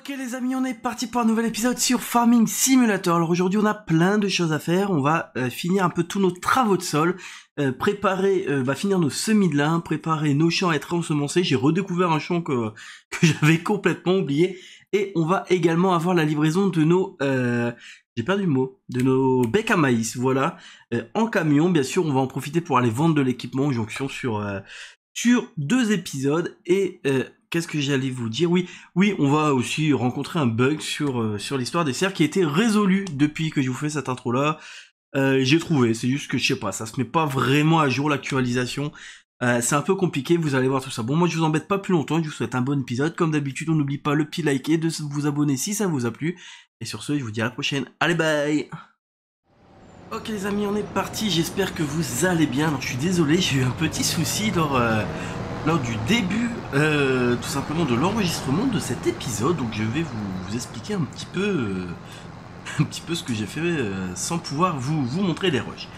Ok les amis, on est parti pour un nouvel épisode sur Farming Simulator. Alors aujourd'hui on a plein de choses à faire, on va finir un peu tous nos travaux de sol, finir nos semis de lin, préparer nos champs à être ensemencés. J'ai redécouvert un champ que j'avais complètement oublié. Et on va également avoir la livraison de nos... j'ai perdu le mot. De nos becs à maïs, voilà. En camion, bien sûr, on va en profiter pour aller vendre de l'équipement en jonction sur 2 épisodes. Et... qu'est-ce que j'allais vous dire? Oui, on va aussi rencontrer un bug sur l'histoire des cerfs qui a été résolu depuis que je vous fais cette intro-là. J'ai trouvé, c'est juste que je sais pas, ça se met pas vraiment à jour l'actualisation. C'est un peu compliqué, vous allez voir tout ça. Bon, moi je vous embête pas plus longtemps, je vous souhaite un bon épisode. Comme d'habitude, on n'oublie pas le petit like et de vous abonner si ça vous a plu. Et sur ce, je vous dis à la prochaine. Allez, bye! Ok les amis, on est parti, j'espère que vous allez bien. Alors je suis désolé, j'ai eu un petit souci lors du début tout simplement de l'enregistrement de cet épisode, donc je vais vous expliquer un petit peu ce que j'ai fait sans pouvoir vous montrer les rushs.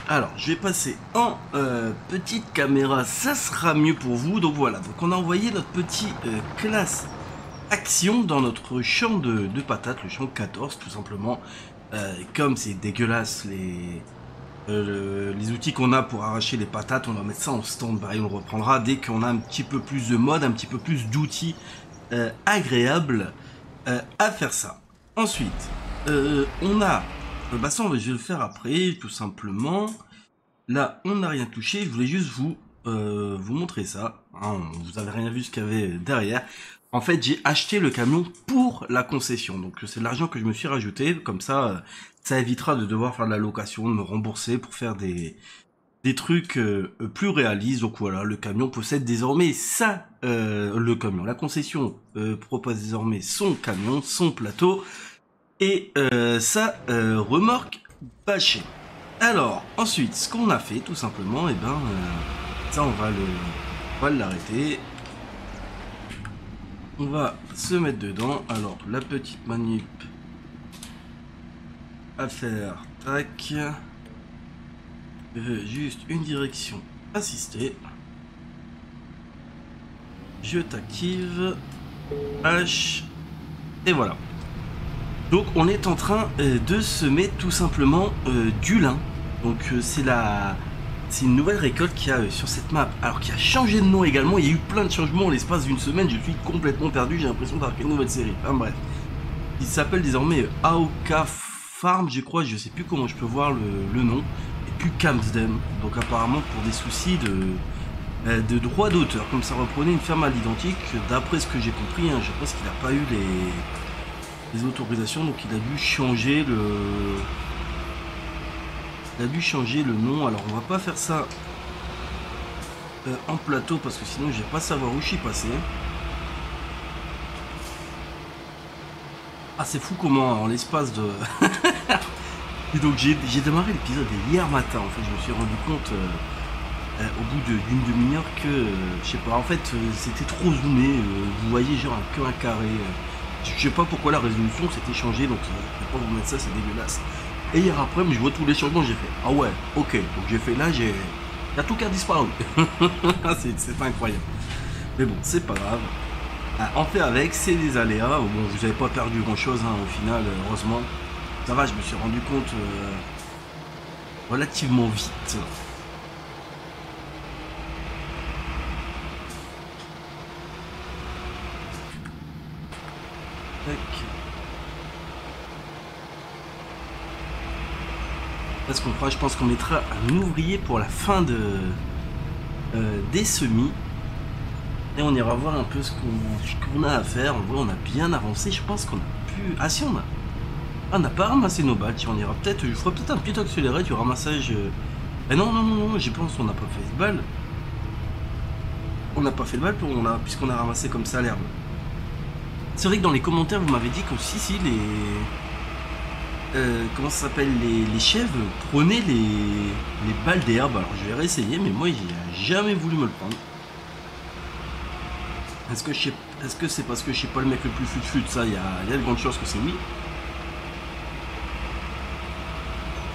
Alors je vais passer en petite caméra, ça sera mieux pour vous. Donc voilà, donc on a envoyé notre petit classe action dans notre champ de patates, le champ 14 tout simplement. Comme c'est dégueulasse les outils qu'on a pour arracher les patates, on va mettre ça en stand-by, on reprendra dès qu'on a un petit peu plus de mode, un petit peu plus d'outils agréables à faire ça. Ensuite, on a, ça je vais le faire après, tout simplement. Là, on n'a rien touché, je voulais juste vous montrer ça. Hein, vous avez rien vu ce qu'il y avait derrière. En fait, j'ai acheté le camion pour la concession, donc c'est de l'argent que je me suis rajouté, comme ça... ça évitera de devoir faire de la location, de me rembourser pour faire des trucs plus réalistes. Donc voilà, le camion possède désormais la concession propose désormais son camion, son plateau et sa remorque bâchée. Alors ensuite, ce qu'on a fait tout simplement, ça on va l'arrêter. On va se mettre dedans. Alors la petite manip à faire, tac, juste une direction assistée, je t'active, H, et voilà. Donc on est en train de semer tout simplement du lin. Donc c'est une nouvelle récolte qu'il y a sur cette map, alors qui a changé de nom également. Il y a eu plein de changements en l'espace d'une semaine, je suis complètement perdu, j'ai l'impression d'avoir fait une nouvelle série. Enfin bref, il s'appelle désormais Aoka Farm, je crois, je sais plus comment je peux voir le nom, et plus Camsden. Donc apparemment pour des soucis de droit d'auteur, comme ça reprenait une ferme à l'identique, d'après ce que j'ai compris, hein, je pense qu'il n'a pas eu les autorisations, donc il a dû changer le nom. Alors on va pas faire ça en plateau parce que sinon je vais pas savoir où je suis passé. Ah c'est fou comment en l'espace de... Et donc j'ai démarré l'épisode hier matin, en fait je me suis rendu compte au bout d'une demi-heure que, je sais pas, en fait c'était trop zoomé, vous voyez genre un carré, je sais pas pourquoi la résolution s'était changée, donc je vais pas vous mettre ça, c'est dégueulasse. Et hier après, je vois tous les changements, j'ai fait, ah ouais, ok, donc j'ai fait là, il y a tout qui a disparu, c'est incroyable. Mais bon, c'est pas grave. En fait avec, c'est des aléas. Bon, vous n'avez pas perdu grand chose hein, au final, heureusement. Ça va, je me suis rendu compte relativement vite. Tac. Parce qu'on fera, je pense qu'on mettra un ouvrier pour la fin des semis. Et on ira voir un peu ce qu'on a à faire. En vrai, on a bien avancé. Je pense qu'on a pu... Ah si, on n'a pas ramassé nos balles. On ira peut-être... Je ferai peut-être un petit accéléré du ramassage... non, je pense qu'on n'a pas fait de balle. On n'a pas fait de balle puisqu'on a ramassé comme ça l'herbe. C'est vrai que dans les commentaires, vous m'avez dit que si, comment ça s'appelle, les chèvres prenaient les balles d'herbe. Alors je vais réessayer, mais moi, j'ai jamais voulu me le prendre. Est-ce que c'est parce que je suis pas le mec le plus fut ça, il y a de grandes chances que c'est oui.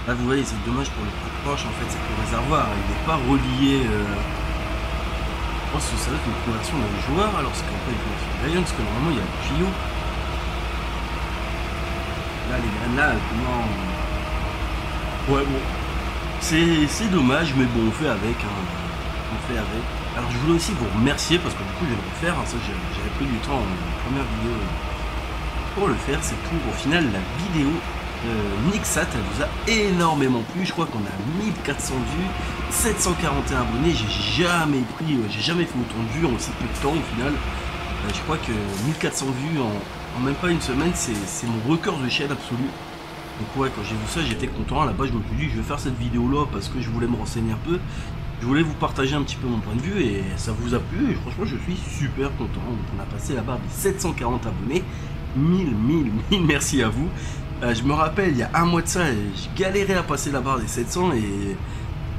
Là vous voyez, c'est dommage pour le plus proche, en fait c'est que le réservoir, il n'est pas relié. Je pense que ça va être une conversion d'un joueur, alors c'est qu'en fait une conversion de Lion, parce que normalement il y a le tuyau les graines là, comment... Ouais, bon, c'est dommage, mais bon, on fait avec, hein. On fait avec. Alors je voulais aussi vous remercier, parce que du coup je vais le refaire, hein, ça j'avais pris du temps en première vidéo pour le faire, c'est pour au final la vidéo Nixat, elle vous a énormément plu, je crois qu'on a 1400 vues, 741 abonnés, j'ai jamais fait autant de vues en si peu de temps au final. Je crois que 1400 vues en même pas une semaine, c'est mon record de chaîne absolu. Donc ouais, quand j'ai vu ça, j'étais content. À la base, je me suis dit, je vais faire cette vidéo là parce que je voulais me renseigner un peu. Je voulais vous partager un petit peu mon point de vue et ça vous a plu. Et franchement, je suis super content. Donc, on a passé la barre des 740 abonnés. 1000 merci à vous. Je me rappelle, il y a un mois de ça, je galérais à passer la barre des 700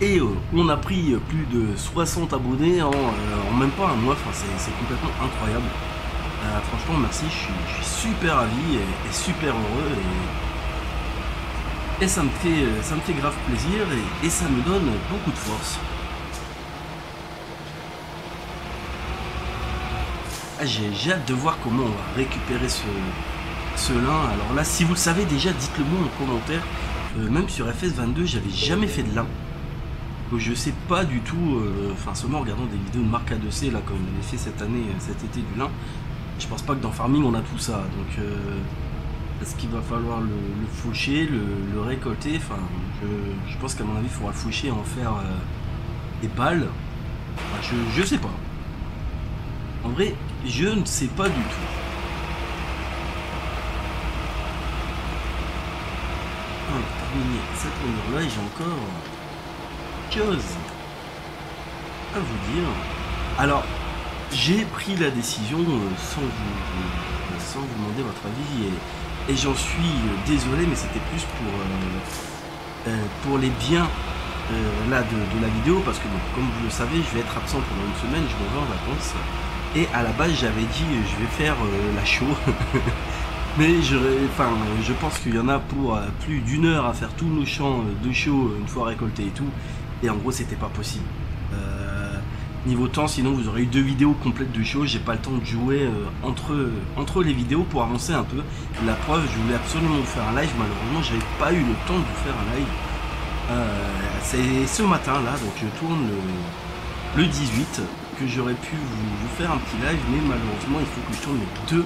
et on a pris plus de 60 abonnés en même pas un mois. Enfin, c'est complètement incroyable. Franchement, merci. Je suis super ravi et super heureux. Et ça me fait grave plaisir et ça me donne beaucoup de force. J'ai hâte de voir comment on va récupérer ce lin. Alors là, si vous le savez déjà, dites-le moi en commentaire. Même sur FS22, j'avais jamais fait de lin. Donc je sais pas du tout, enfin seulement en regardant des vidéos de Marc A2C, là, comme on avait fait cette année, cet été du lin. Je pense pas que dans Farming on a tout ça. Donc est-ce qu'il va falloir le faucher, le récolter? Enfin, je pense qu'à mon avis, il faudra le faucher et en faire des balles. Enfin, je sais pas. En vrai, je ne sais pas du tout. On va terminer cette tournure là et j'ai encore chose à vous dire. Alors, j'ai pris la décision sans vous demander votre avis et j'en suis désolé, mais c'était plus pour les biens là de la vidéo, parce que bon, comme vous le savez, je vais être absent pendant une semaine, je me vais en vacances et à la base j'avais dit je vais faire la show mais je pense qu'il y en a pour plus d'une heure à faire tous nos champs de show une fois récoltés et tout, et en gros c'était pas possible. Niveau temps, sinon vous aurez eu 2 vidéos complètes de show, j'ai pas le temps de jouer entre les vidéos pour avancer un peu. La preuve, je voulais absolument vous faire un live, malheureusement j'avais pas eu le temps de vous faire un live. C'est ce matin là, donc je tourne le 18, que j'aurais pu vous faire un petit live, mais malheureusement il faut que je tourne les 2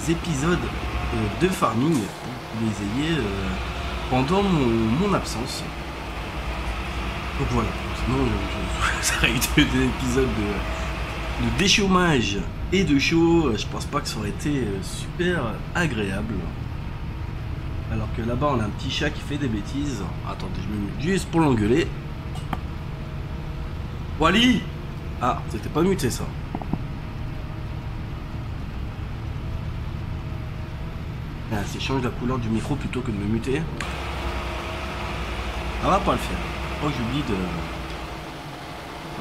épisodes de Farming pour que vous les ayez pendant mon absence. Donc voilà, sinon ça aurait eu 2 épisodes de déchômage et de show, je pense pas que ça aurait été super agréable. Alors que là-bas on a un petit chat qui fait des bêtises. Attendez, je me mute juste pour l'engueuler. Wally! Ah, c'était pas muté ça. Ah, c'est change la couleur du micro plutôt que de me muter. Ça va pas le faire. Oh, j'oublie de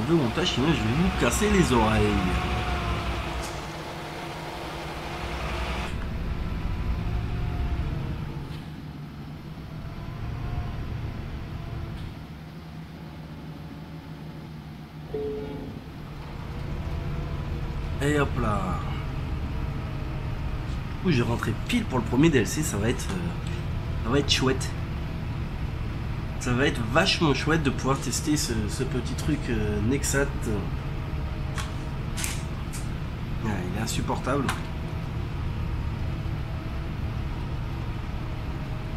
enlever mon montage, sinon je vais vous casser les oreilles. Et hop là. Du coup, je vais rentrer pile pour le premier DLC, ça va être chouette. Ça va être vachement chouette de pouvoir tester ce petit truc Nexat. Ah, il est insupportable.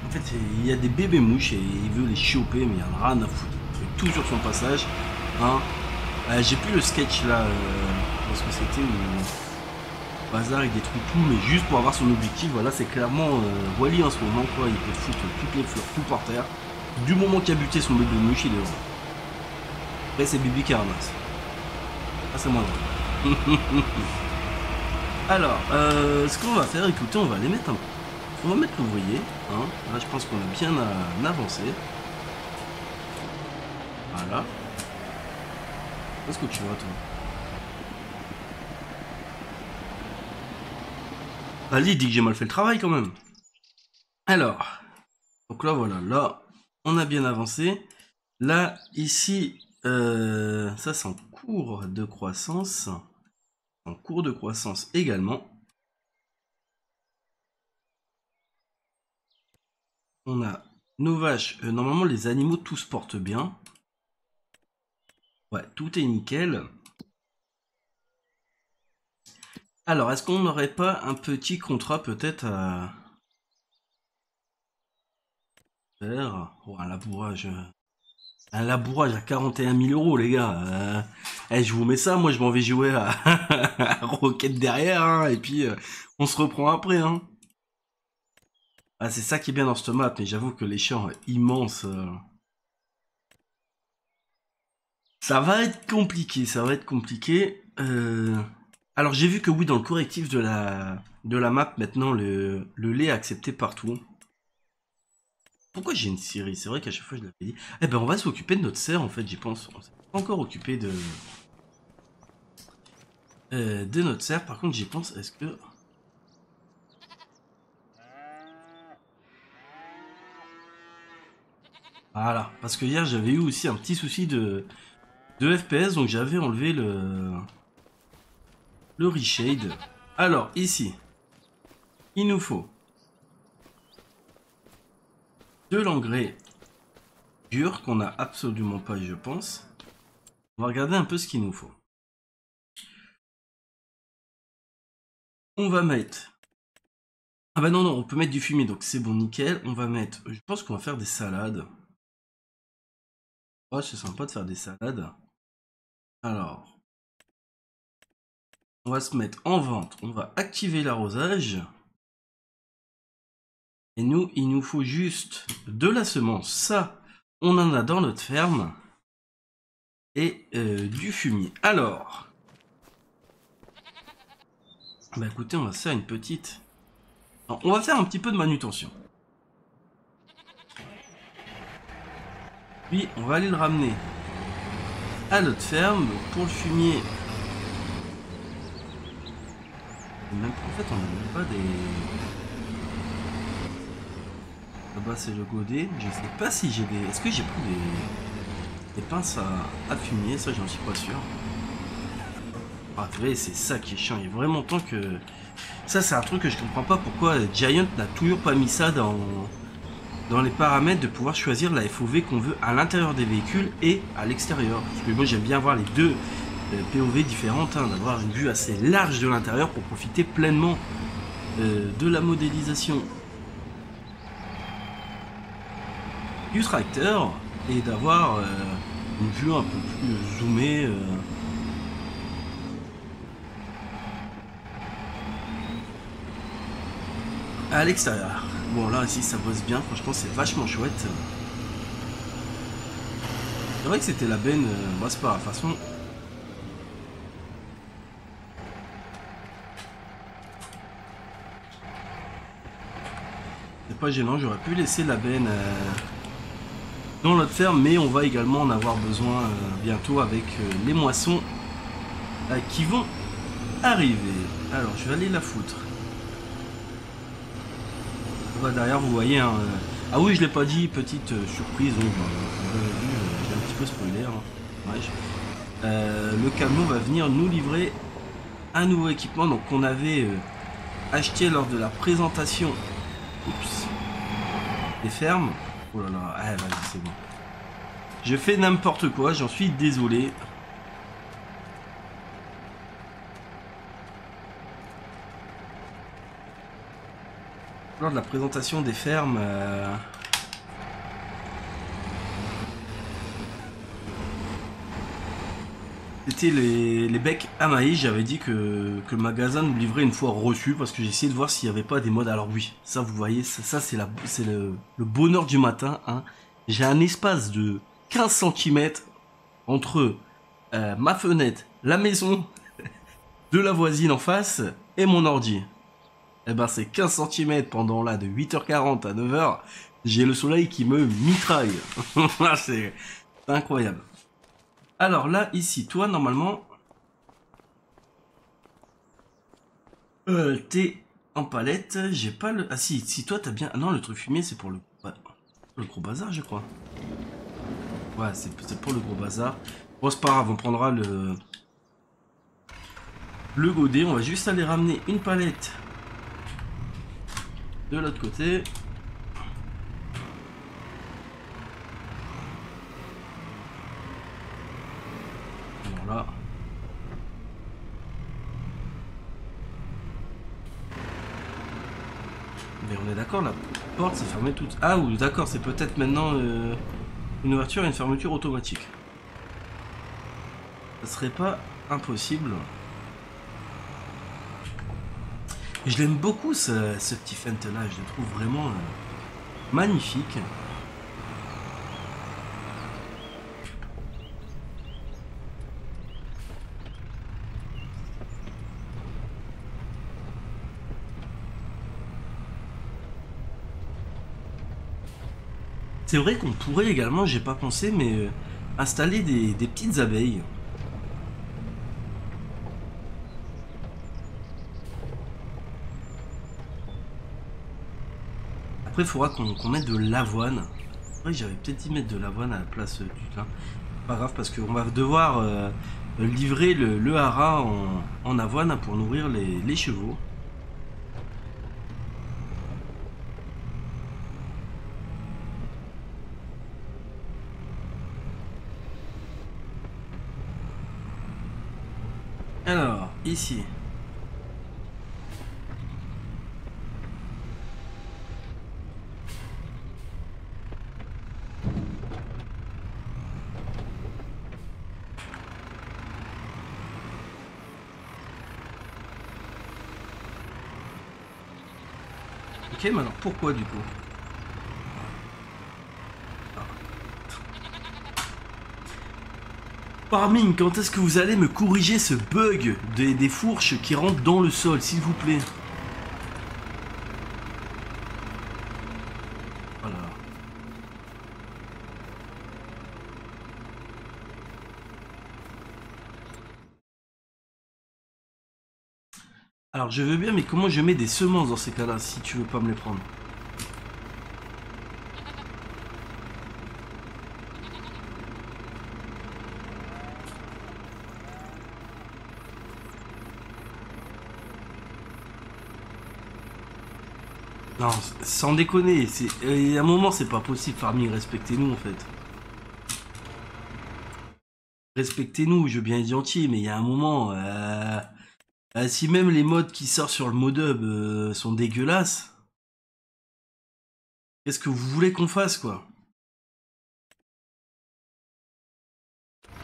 En fait, il y a des bébés mouches et il veut les choper, mais il y en a rien à foutre. Il fait tout sur son passage. Hein. J'ai plus le sketch là, parce que c'était où bazar il détruit tout, mais juste pour avoir son objectif. Voilà, c'est clairement Wally en ce moment, quoi. Il peut foutre toutes les fleurs tout par terre. Du moment qu'il a buté son bébé mouche, il est heureux. Après, c'est Bibi qui ramasse. Ah, c'est moi. Alors, ce qu'on va faire, écoutez, on va les mettre un peu. On va mettre l'ouvrier. Hein. Là, je pense qu'on a bien avancé. Voilà. Qu'est-ce que tu vois, toi? Ali dit que j'ai mal fait le travail, quand même. Alors. Donc là, voilà. Là, on a bien avancé. Là, ici, ça, c'est en cours de croissance. En cours de croissance également. On a nos vaches. Normalement, les animaux, tous se portent bien. Ouais, tout est nickel. Alors, est-ce qu'on n'aurait pas un petit contrat peut-être à faire? Oh, un labourage. Un labourage à 41 000 euros, les gars. Je vous mets ça, moi je m'en vais jouer à, à Rocket derrière, hein, et puis on se reprend après. Hein. Ah, c'est ça qui est bien dans cette map, mais j'avoue que les champs immenses. Ça va être compliqué, ça va être compliqué. Alors j'ai vu que oui, dans le correctif de la map, maintenant le lait est accepté partout. Pourquoi j'ai une Siri? C'est vrai qu'à chaque fois je l'avais dit. Eh ben on va s'occuper de notre serre en fait, j'y pense. On s'est pas encore occupé de notre serre. Par contre j'y pense, est-ce que... Voilà, parce que hier j'avais eu aussi un petit souci de FPS, donc j'avais enlevé le reshade. Alors ici, il nous faut de l'engrais dur qu'on a absolument pas, je pense. On va regarder un peu ce qu'il nous faut. On va mettre... Ah bah non, non, on peut mettre du fumier, donc c'est bon, nickel. On va mettre... Je pense qu'on va faire des salades. Oh, c'est sympa de faire des salades. Alors... On va se mettre en vente. On va activer l'arrosage. Et nous, il nous faut juste de la semence. Ça, on en a dans notre ferme. Et du fumier. Alors... Bah écoutez, on va faire une petite... Alors, on va faire un petit peu de manutention. Puis on va aller le ramener à notre ferme. Donc, pour le fumier... Même, en fait, on n'a même pas des... Là-bas, c'est le godet. Je sais pas si j'ai des... Est-ce que j'ai pris des pinces à fumier? Ça, j'en suis pas sûr. Ah, purée, c'est ça qui est chiant. Il y a vraiment tant que... Ça, c'est un truc que je comprends pas pourquoi Giant n'a toujours pas mis ça dans les paramètres de pouvoir choisir la FOV qu'on veut à l'intérieur des véhicules et à l'extérieur. Parce que moi, j'aime bien avoir les deux POV différentes, hein, d'avoir une vue assez large de l'intérieur pour profiter pleinement de la modélisation du tracteur et d'avoir une vue un peu plus zoomée. À l'extérieur. Bon là ici ça bosse bien, franchement c'est vachement chouette. C'est vrai que c'était la benne, moi c'est pas la façon. C'est pas gênant, j'aurais pu laisser la benne dans notre ferme, mais on va également en avoir besoin bientôt avec les moissons qui vont arriver. Alors je vais aller la foutre. Derrière vous voyez hein, ah oui je l'ai pas dit, petite surprise, donc vous avez vu, j'ai un petit peu spoilé hein. Ouais, le camion va venir nous livrer un nouveau équipement donc qu'on avait acheté lors de la présentation des fermes. Oh là là, ah, vas-y c'est bon, je fais n'importe quoi, j'en suis désolé. Lors de la présentation des fermes, c'était les becs à maïs. J'avais dit que le magasin nous livrait une fois reçu parce que j'ai essayé de voir s'il n'y avait pas des modes. Alors oui, ça vous voyez, ça c'est le bonheur du matin. Hein. J'ai un espace de 15 cm entre ma fenêtre, la maison de la voisine en face et mon ordi. Eh ben c'est 15 cm pendant là de 8h40 à 9h, j'ai le soleil qui me mitraille. C'est incroyable. Alors là, ici, toi normalement, t'es en palette, j'ai pas le... Ah si toi t'as bien... Ah non, le truc fumé c'est pour le gros bazar je crois. Ouais, c'est pour le gros bazar. Bon c'est pas grave, on prendra le godet, on va juste aller ramener une palette de l'autre côté. Voilà. Mais on est d'accord, la porte s'est fermée toute... Ah oui, d'accord, c'est peut-être maintenant une ouverture et une fermeture automatique. Ça serait pas impossible. Et je l'aime beaucoup ce petit feint là, je le trouve vraiment magnifique. C'est vrai qu'on pourrait également, j'ai pas pensé, mais installer des petites abeilles. Après, il faudra qu'on mette de l'avoine. Oui, j'avais peut-être dit mettre de l'avoine à la place du thym. Pas grave, parce qu'on va devoir livrer le haras en avoine pour nourrir les chevaux. Alors, ici. Ok, mais alors pourquoi du coup? Farming, quand est-ce que vous allez me corriger ce bug des fourches qui rentrent dans le sol, s'il vous plaît? Voilà. Alors je veux bien, mais comment je mets des semences dans ces cas-là, si tu veux pas me les prendre? Non, sans déconner, il y a un moment c'est pas possible, Farming, respectez-nous en fait. Respectez-nous, je veux bien être gentil, mais il y a un moment, si même les mods qui sortent sur le modhub sont dégueulasses, qu'est-ce que vous voulez qu'on fasse quoi?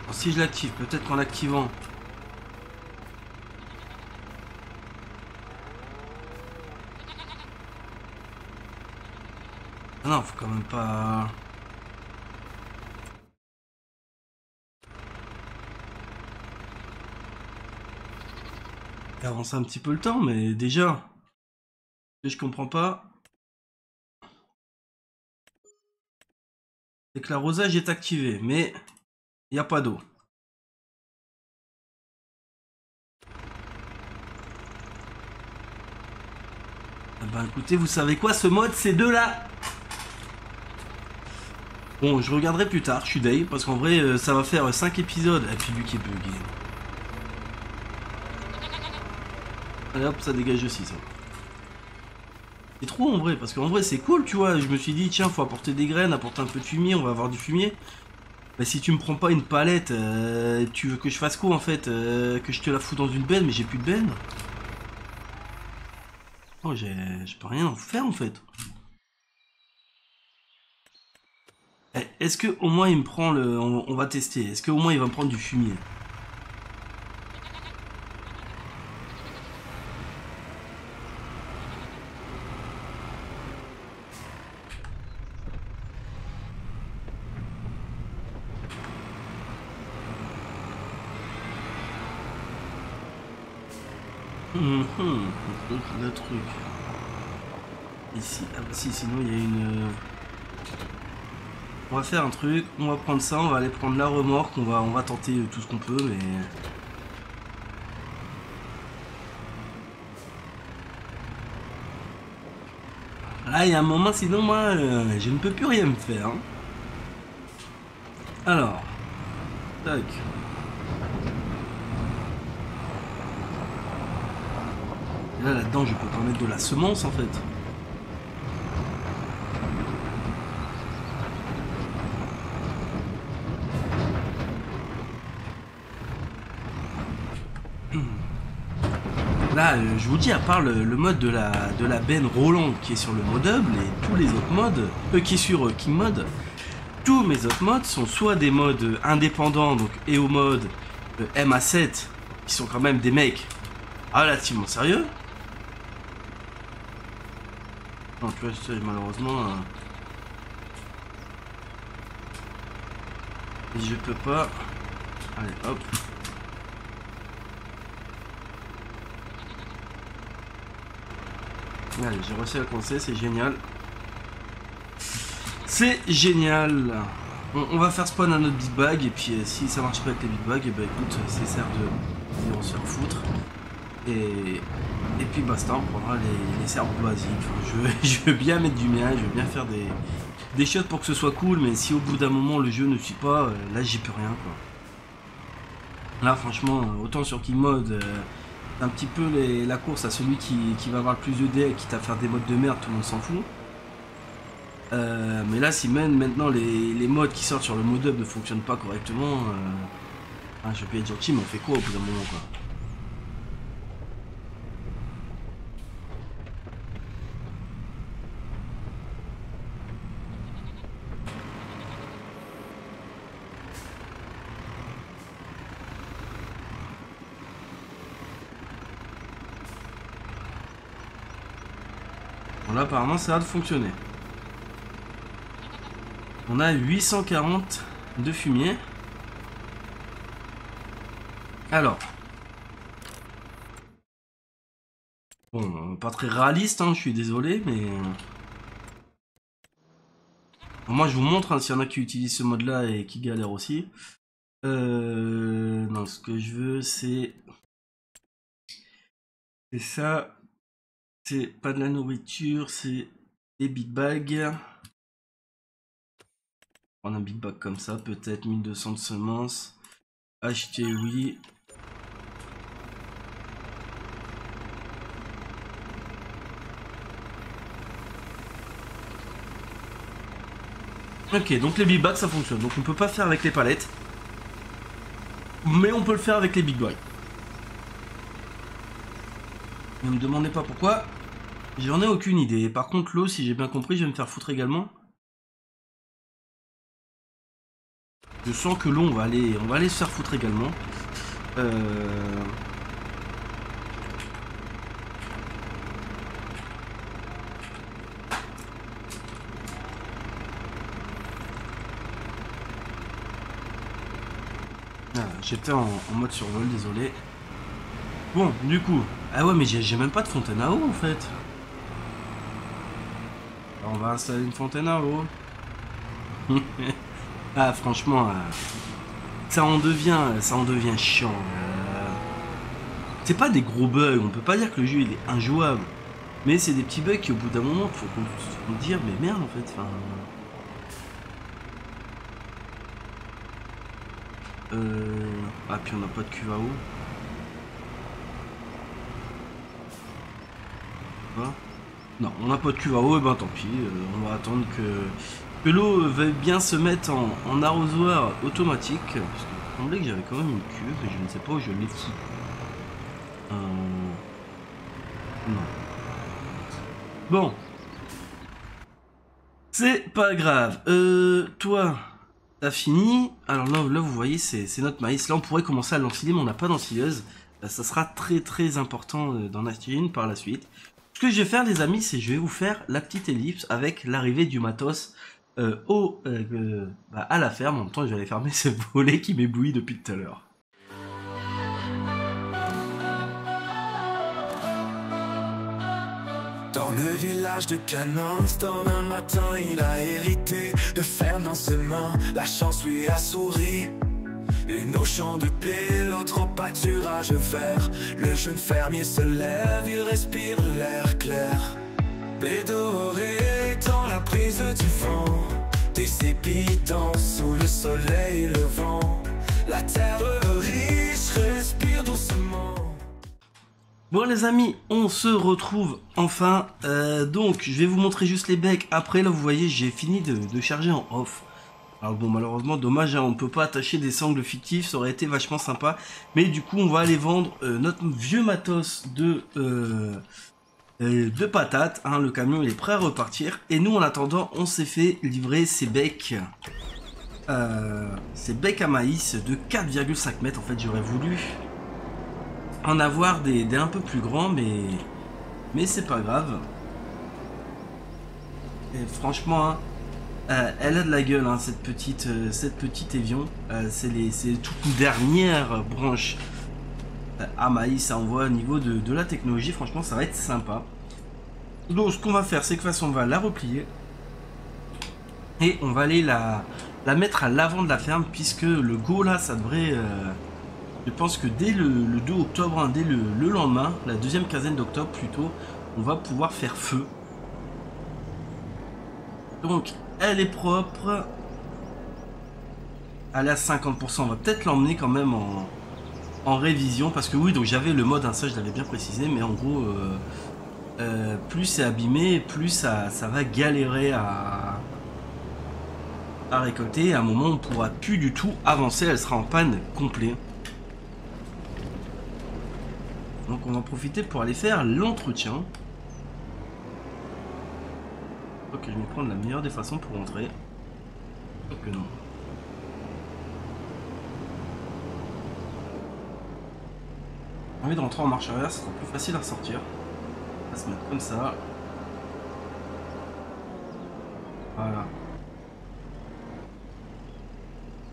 Alors, si je l'active, peut-être qu'en l'activant... Ah non, faut quand même pas... avancer un petit peu le temps, mais déjà, je comprends pas, c'est que l'arrosage est activé, mais il n'y a pas d'eau. Ben écoutez, vous savez quoi, ce mode, c'est de là. Bon, je regarderai plus tard, je suis day, parce qu'en vrai, ça va faire 5 épisodes. Et puis lui qui est bugué. Allez hop, ça dégage aussi, ça. C'est trop en vrai, parce qu'en vrai, c'est cool, tu vois. Je me suis dit, tiens, faut apporter des graines, apporter un peu de fumier, on va avoir du fumier. Mais si tu me prends pas une palette, tu veux que je fasse quoi en fait? Que je te la fous dans une benne, mais j'ai plus de benne. Oh, j'ai pas rien à en faire en fait. Est-ce que au moins il me prend le... On va tester. Est-ce que au moins il va me prendre du fumier? Le truc. Ici. Ah bah si, sinon il y a une... On va faire un truc, on va prendre ça, on va aller prendre la remorque, on va tenter tout ce qu'on peut, mais... Là, il y a un moment, sinon moi, je ne peux plus rien me faire. Hein. Alors... Tac. Et là, là-dedans, je peux pas mettre de la semence, en fait. Là, je vous dis, à part le mode de la benne Roland qui est sur le modable et tous les autres modes, qui est sur King Mode, tous mes autres modes sont soit des modes indépendants, donc EO mode, MA7, qui sont quand même des mecs relativement sérieux. Non, tu vois, malheureusement, je peux pas. Allez, hop. Allez, j'ai réussi à le coincer, c'est génial. C'est génial. On va faire spawn un autre big bag et puis si ça marche pas avec les big bags, et bah écoute, c'est sert de on se faire foutre. Et puis basta, on prendra les serveurs basiques. Enfin, je veux bien mettre du mien, je veux bien faire des shots pour que ce soit cool, mais si au bout d'un moment le jeu ne suit pas, là j'y peux rien quoi. Là franchement, autant sur King Mode, un petit peu la course à celui qui va avoir le plus de dés, quitte à faire des modes de merde, tout le monde s'en fout. Mais là, si même maintenant les modes qui sortent sur le mode up ne fonctionnent pas correctement, je vais être gentil, mais on fait quoi au bout d'un moment quoi. Bon, là, apparemment, ça a de fonctionner. On a 840 de fumier. Alors. Bon, pas très réaliste, hein, je suis désolé, mais... Moi, je vous montre, hein, s'il y en a qui utilisent ce mode-là et qui galèrent aussi. Non, ce que je veux, c'est... C'est ça. C'est pas de la nourriture, c'est des big bags. Prendre un big bag comme ça, peut-être 1200 de semences. Acheter, oui. Ok, donc les big bags ça fonctionne. Donc on peut pas faire avec les palettes. Mais on peut le faire avec les big bags. Ne me demandez pas pourquoi. J'en ai aucune idée. Par contre l'eau, si j'ai bien compris, je vais me faire foutre également. Je sens que l'eau, on va aller se faire foutre également. Ah, j'étais en mode survol, désolé. Bon, du coup... Ah ouais, mais j'ai même pas de fontaine à eau, en fait. Alors, on va installer une fontaine à eau. Ah, franchement, ça en devient chiant. C'est pas des gros bugs, on peut pas dire que le jeu il est injouable. Mais c'est des petits bugs qui, au bout d'un moment, faut qu'on se dire, mais merde, en fait, enfin... Ah, puis on n'a pas de cuve à eau. Non, on n'a pas de cuve à eau, et ben tant pis, on va attendre que l'eau veuille bien se mettre en arrosoir automatique. Parce qu'il me semblait que j'avais quand même une cuve, et je ne sais pas où je l'ai foutu. Non. Bon. C'est pas grave. Toi, t'as fini. Alors là, vous voyez, c'est notre maïs. Là, on pourrait commencer à l'enfiler, mais on n'a pas d'enfileuse. Ça sera très important d'en acheter une par la suite. Ce que je vais faire, les amis, c'est je vais vous faire la petite ellipse avec l'arrivée du matos à la ferme. En même temps, je vais aller fermer ce volet qui m'éblouit depuis tout à l'heure. Dans le village de Canaan, Storm un matin il a hérité de ferme dans ses mains, la chance lui a souri. Une au champ de blé, l'autre au pâturage vert. Le jeune fermier se lève, il respire l'air clair. Blé doré dans la brise du vent, des épis dansent sous le soleil levant. La terre riche respire doucement. Bon les amis, on se retrouve enfin. Donc je vais vous montrer juste les becs. Après là vous voyez j'ai fini de charger en off. Alors bon, malheureusement, dommage, hein, on peut pas attacher des sangles fictifs, ça aurait été vachement sympa. Mais du coup, on va aller vendre notre vieux matos de patates. Hein, le camion, il est prêt à repartir. Et nous, en attendant, on s'est fait livrer ces becs à maïs de 4,5 mètres. En fait, j'aurais voulu en avoir des un peu plus grands, mais c'est pas grave. Et franchement, hein, elle a de la gueule, hein, cette petite évion. C'est toute une dernière branche à maïs. Ça envoie au niveau de la technologie. Franchement, ça va être sympa. Donc, ce qu'on va faire, c'est que de toute façon, on va la replier. Et on va aller la mettre à l'avant de la ferme, puisque le go, là, ça devrait... je pense que dès le 2 octobre, hein, dès le lendemain, la deuxième quinzaine d'octobre plutôt, on va pouvoir faire feu. Donc, elle est propre. Elle est à 50%. On va peut-être l'emmener quand même en révision. Parce que oui, donc j'avais le mode, hein, ça je l'avais bien précisé. Mais en gros, plus c'est abîmé, plus ça va galérer à récolter. À un moment, on ne pourra plus du tout avancer. Elle sera en panne complet. Donc on va en profiter pour aller faire l'entretien. Ok, je vais prendre la meilleure des façons pour rentrer. Sauf que non. J'ai envie de rentrer en marche arrière, ça sera plus facile à ressortir. On va se mettre comme ça. Voilà.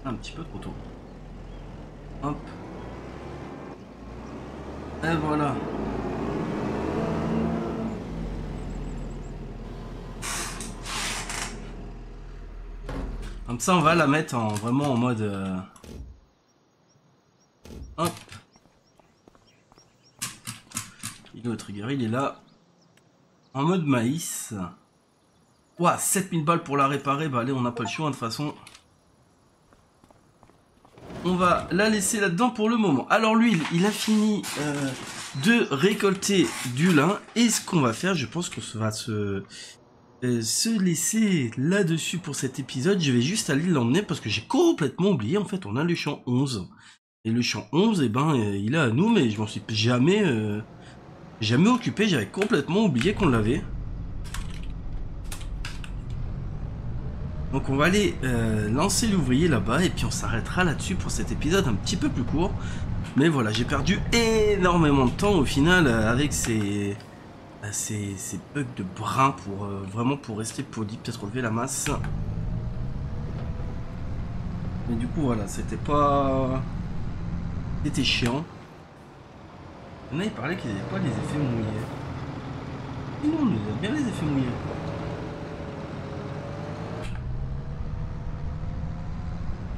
Un petit peu trop tôt. Hop. Et voilà. Comme ça, on va la mettre vraiment en mode... Hop. Il est au trigger, il est là. En mode maïs. Ouah, 7000 balles pour la réparer. Bah allez, on n'a pas le choix, hein, de toute façon. On va la laisser là-dedans pour le moment. Alors lui, il a fini de récolter du lin. Et ce qu'on va faire, je pense qu'on va se laisser là-dessus pour cet épisode. Je vais juste aller l'emmener parce que j'ai complètement oublié. En fait, on a le champ 11. Et le champ 11, eh ben, il est à nous, mais je m'en suis jamais occupé. J'avais complètement oublié qu'on l'avait. Donc on va aller lancer l'ouvrier là-bas et puis on s'arrêtera là-dessus pour cet épisode un petit peu plus court. Mais voilà, j'ai perdu énormément de temps au final avec ces bugs de brin pour vraiment pour rester poli, peut-être relever la masse. Mais du coup voilà, c'était chiant. Il y en a, il parlait qu'ils n'avaient pas les effets mouillés. Et non, on a bien les effets mouillés.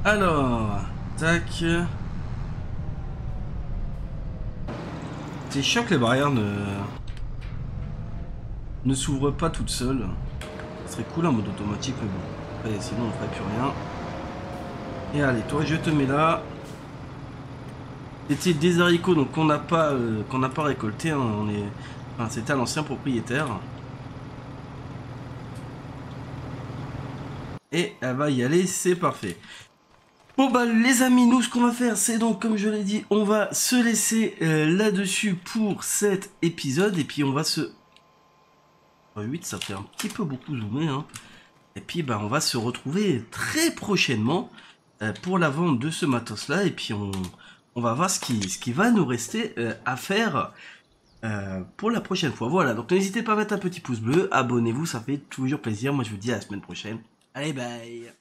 Alors, tac. C'est chiant que les barrières ne s'ouvrent pas toutes seules. Ce serait cool en mode automatique, mais bon. Après, sinon on ferait plus rien. Et allez, toi je te mets là. C'était des haricots donc qu'on n'a pas récolté. Hein, enfin, c'était à l'ancien propriétaire. Et elle va y aller, c'est parfait. Bon bah les amis, nous ce qu'on va faire, c'est donc comme je l'ai dit, on va se laisser là-dessus pour cet épisode. Et puis on va se... 8, ça fait un petit peu beaucoup zoomer. Hein. Et puis bah on va se retrouver très prochainement pour la vente de ce matos-là. Et puis on va voir ce qui va nous rester à faire pour la prochaine fois. Voilà, donc n'hésitez pas à mettre un petit pouce bleu, abonnez-vous, ça fait toujours plaisir. Moi je vous dis à la semaine prochaine. Allez, bye.